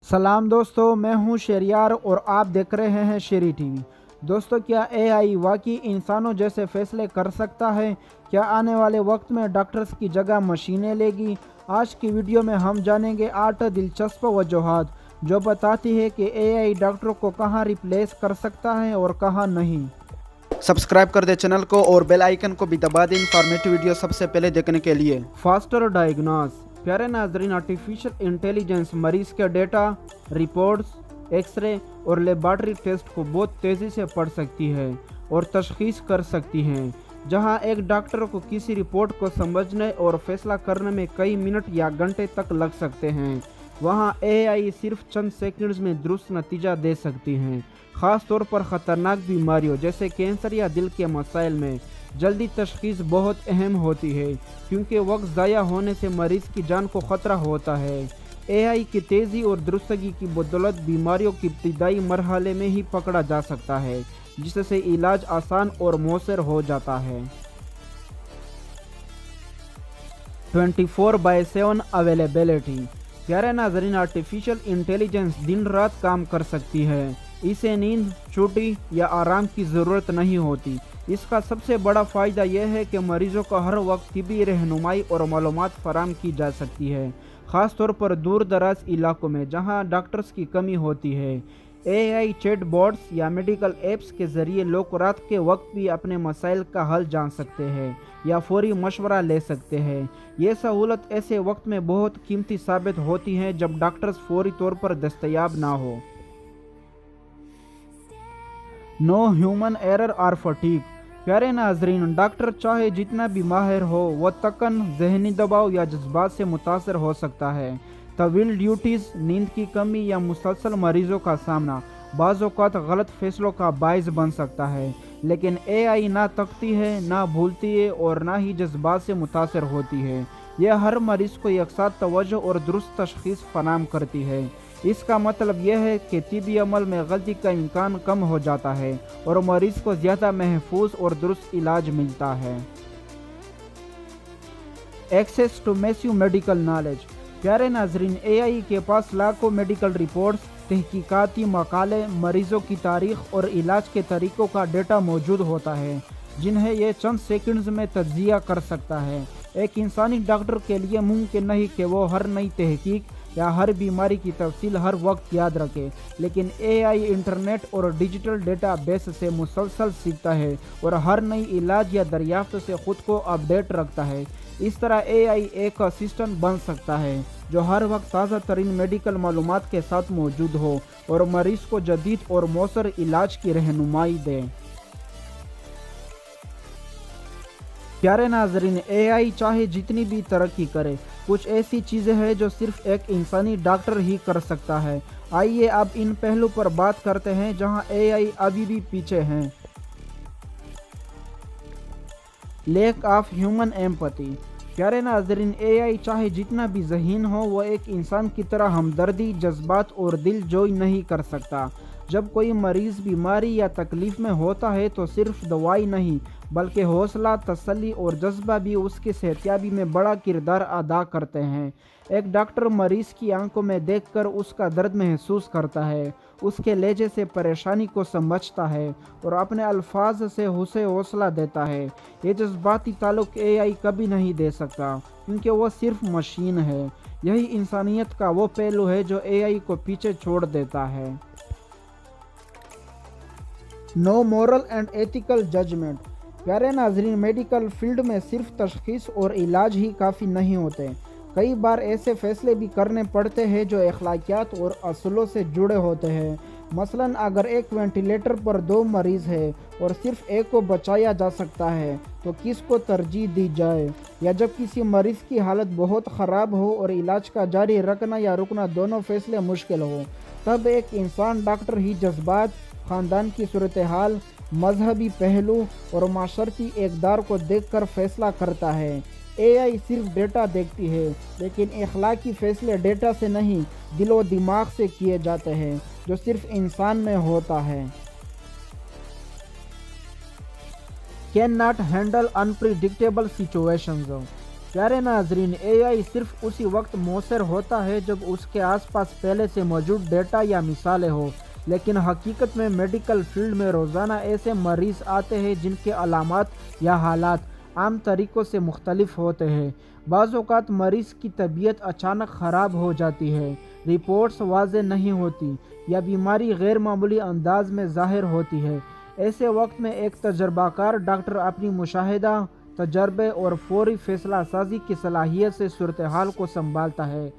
سلام دوستو، میں ہوں شہریار اور آپ دیکھ رہے ہیں شیری ٹی وی۔ دوستو، کیا اے آئی واقعی انسانوں جیسے فیصلے کر سکتا ہے؟ کیا آنے والے وقت میں ڈاکٹرز کی جگہ مشینیں لے گی؟ آج کی ویڈیو میں ہم جانیں گے 8 دلچسپ وجوہات جو بتاتی ہے کہ اے آئی ڈاکٹروں کو کہاں ریپلیس کر سکتا ہے اور کہاں نہیں۔ سبسکرائب کر دیں چینل کو اور بیل آئیکن کو بھی دبا دیں انفارمیٹو ویڈیو سب سے پہلے دیکھنے کے لیے۔ فاسٹر ڈائیگنوز۔ پیارے ناظرین، آرٹیفیشل انٹیلیجنس مریض کے ڈیٹا، رپورٹس، ایکس رے اور لیبارٹری ٹیسٹ کو بہت تیزی سے پڑھ سکتی ہے اور تشخیص کر سکتی ہے۔ جہاں ایک ڈاکٹر کو کسی رپورٹ کو سمجھنے اور فیصلہ کرنے میں کئی منٹ یا گھنٹے تک لگ سکتے ہیں، وہاں اے آئی صرف چند سیکنڈز میں درست نتیجہ دے سکتی ہے۔ خاص طور پر خطرناک بیماریوں جیسے کینسر یا دل کے مسائل میں جلدی تشخیص بہت اہم ہوتی ہے، کیونکہ وقت ضائع ہونے سے مریض کی جان کو خطرہ ہوتا ہے۔ اے آئی کی تیزی اور درستگی کی بدولت بیماریوں کی ابتدائی مرحلے میں ہی پکڑا جا سکتا ہے، جس سے علاج آسان اور مؤثر ہو جاتا ہے۔ 24/7 اویلیبلٹی۔ پیارے ناظرین، آرٹیفیشل انٹیلیجنس دن رات کام کر سکتی ہے۔ اسے نیند، چھٹی یا آرام کی ضرورت نہیں ہوتی۔ اس کا سب سے بڑا فائدہ یہ ہے کہ مریضوں کو ہر وقت طبی رہنمائی اور معلومات فراہم کی جا سکتی ہے، خاص طور پر دور دراز علاقوں میں جہاں ڈاکٹرز کی کمی ہوتی ہے۔ اے آئی چیٹ بوٹس یا میڈیکل ایپس کے ذریعے لوگ رات کے وقت بھی اپنے مسائل کا حل جان سکتے ہیں یا فوری مشورہ لے سکتے ہیں۔ یہ سہولت ایسے وقت میں بہت قیمتی ثابت ہوتی ہے جب ڈاکٹرز فوری طور پر دستیاب نہ ہو۔ نو ہیومن ایرر اور فٹیگ۔ پیارے ناظرین، ڈاکٹر چاہے جتنا بھی ماہر ہو، وہ تکن، ذہنی دباؤ یا جذبات سے متاثر ہو سکتا ہے۔ طویل ڈیوٹیز، نیند کی کمی یا مسلسل مریضوں کا سامنا بعض اوقات غلط فیصلوں کا باعث بن سکتا ہے، لیکن اے آئی نہ تھکتی ہے، نہ بھولتی ہے اور نہ ہی جذبات سے متاثر ہوتی ہے۔ یہ ہر مریض کو یکساں توجہ اور درست تشخیص فراہم کرتی ہے۔ اس کا مطلب یہ ہے کہ طبی عمل میں غلطی کا امکان کم ہو جاتا ہے اور مریض کو زیادہ محفوظ اور درست علاج ملتا ہے۔ Access to massive medical knowledge. پیارے ناظرین، اے آئی کے پاس لاکھوں میڈیکل رپورٹس، تحقیقاتی مقالے، مریضوں کی تاریخ اور علاج کے طریقوں کا ڈیٹا موجود ہوتا ہے، جنہیں یہ چند سیکنڈز میں تجزیہ کر سکتا ہے۔ ایک انسانی ڈاکٹر کے لیے ممکن نہیں کہ وہ ہر نئی تحقیق یا ہر بیماری کی تفصیل ہر وقت یاد رکھے، لیکن اے آئی انٹرنیٹ اور ڈیجیٹل ڈیٹا بیس سے مسلسل سیکھتا ہے اور ہر نئی علاج یا دریافت سے خود کو اپ ڈیٹ رکھتا ہے۔ اس طرح اے آئی ایک اسسٹنٹ بن سکتا ہے جو ہر وقت تازہ ترین میڈیکل معلومات کے ساتھ موجود ہو اور مریض کو جدید اور مؤثر علاج کی رہنمائی دے۔ پیارے ناظرین، اے آئی چاہے جتنی بھی ترقی کرے، کچھ ایسی چیزیں ہیں جو صرف ایک انسانی ڈاکٹر ہی کر سکتا ہے۔ آئیے اب ان پہلو پر بات کرتے ہیں جہاں اے آئی ابھی بھی پیچھے ہیں۔ Lack of human empathy. پیارے ناظرین، اے آئی چاہے جتنا بھی ذہین ہو، وہ ایک انسان کی طرح ہمدردی، جذبات اور دل جوئی نہیں کر سکتا۔ جب کوئی مریض بیماری یا تکلیف میں ہوتا ہے تو صرف دوائی نہیں بلکہ حوصلہ، تسلی اور جذبہ بھی اس کی صحتیابی میں بڑا کردار ادا کرتے ہیں۔ ایک ڈاکٹر مریض کی آنکھوں میں دیکھ کر اس کا درد محسوس کرتا ہے، اس کے لہجے سے پریشانی کو سمجھتا ہے اور اپنے الفاظ سے اسے حوصلہ دیتا ہے۔ یہ جذباتی تعلق اے آئی کبھی نہیں دے سکتا، کیونکہ وہ صرف مشین ہے۔ یہی انسانیت کا وہ پہلو ہے جو اے آئی کو پیچھے چھوڑ دیتا ہے۔ نو مورل اینڈ ایتھیکل ججمنٹ۔ پیارے ناظرین، میڈیکل فیلڈ میں صرف تشخیص اور علاج ہی کافی نہیں ہوتے۔ کئی بار ایسے فیصلے بھی کرنے پڑتے ہیں جو اخلاقیات اور اصولوں سے جڑے ہوتے ہیں۔ مثلاً اگر ایک وینٹیلیٹر پر 2 مریض ہیں اور صرف ایک کو بچایا جا سکتا ہے تو کس کو ترجیح دی جائے؟ یا جب کسی مریض کی حالت بہت خراب ہو اور علاج کا جاری رکھنا یا رکنا دونوں فیصلے مشکل ہو، تب ایک انسان ڈاکٹر ہی جذبات، خاندان کی صورتحال، مذہبی پہلو اور معاشرتی اقدار کو دیکھ کر فیصلہ کرتا ہے۔ اے آئی صرف ڈیٹا دیکھتی ہے، لیکن اخلاقی فیصلے ڈیٹا سے نہیں، دل و دماغ سے کیے جاتے ہیں، جو صرف انسان میں ہوتا ہے۔ Can not handle unpredictable situations. پیارے ناظرین، اے آئی صرف اسی وقت مؤثر ہوتا ہے جب اس کے آس پاس پہلے سے موجود ڈیٹا یا مثالیں ہو، لیکن حقیقت میں میڈیکل فیلڈ میں روزانہ ایسے مریض آتے ہیں جن کے علامات یا حالات عام طریقوں سے مختلف ہوتے ہیں۔ بعض اوقات مریض کی طبیعت اچانک خراب ہو جاتی ہے، رپورٹس واضح نہیں ہوتی یا بیماری غیر معمولی انداز میں ظاہر ہوتی ہے۔ ایسے وقت میں ایک تجربہ کار ڈاکٹر اپنی مشاہدہ، تجربے اور فوری فیصلہ سازی کی صلاحیت سے صورتحال کو سنبھالتا ہے،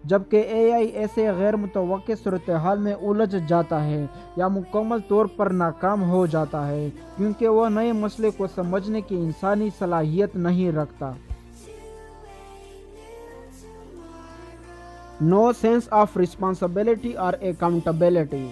جبکہ اے آئی ایسے غیر متوقع صورتحال میں الجھ جاتا ہے یا مکمل طور پر ناکام ہو جاتا ہے کیونکہ وہ نئے مسئلے کو سمجھنے کی انسانی صلاحیت نہیں رکھتا۔ نو سینس آف رسپانسبلٹی اور اکاؤنٹیبلٹی۔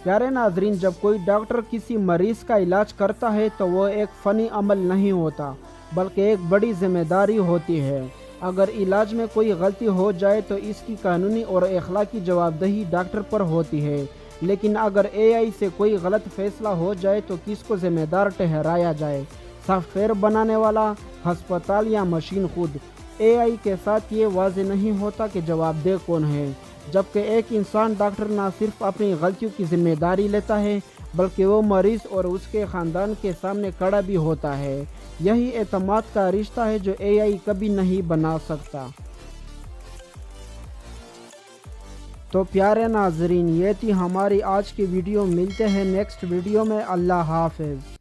پیارے ناظرین، جب کوئی ڈاکٹر کسی مریض کا علاج کرتا ہے تو وہ ایک فنی عمل نہیں ہوتا بلکہ ایک بڑی ذمہ داری ہوتی ہے۔ اگر علاج میں کوئی غلطی ہو جائے تو اس کی قانونی اور اخلاقی جواب دہی ڈاکٹر پر ہوتی ہے، لیکن اگر اے آئی سے کوئی غلط فیصلہ ہو جائے تو کس کو ذمہ دار ٹھہرایا جائے؟ سافٹ ویئر بنانے والا، ہسپتال یا مشین خود؟ اے آئی کے ساتھ یہ واضح نہیں ہوتا کہ جواب دہ کون ہے، جبکہ ایک انسان ڈاکٹر نہ صرف اپنی غلطیوں کی ذمہ داری لیتا ہے بلکہ وہ مریض اور اس کے خاندان کے سامنے کھڑا بھی ہوتا ہے۔ یہی اعتماد کا رشتہ ہے جو اے آئی کبھی نہیں بنا سکتا۔ تو پیارے ناظرین، یہ تھی ہماری آج کی ویڈیو۔ ملتے ہیں نیکسٹ ویڈیو میں۔ اللہ حافظ۔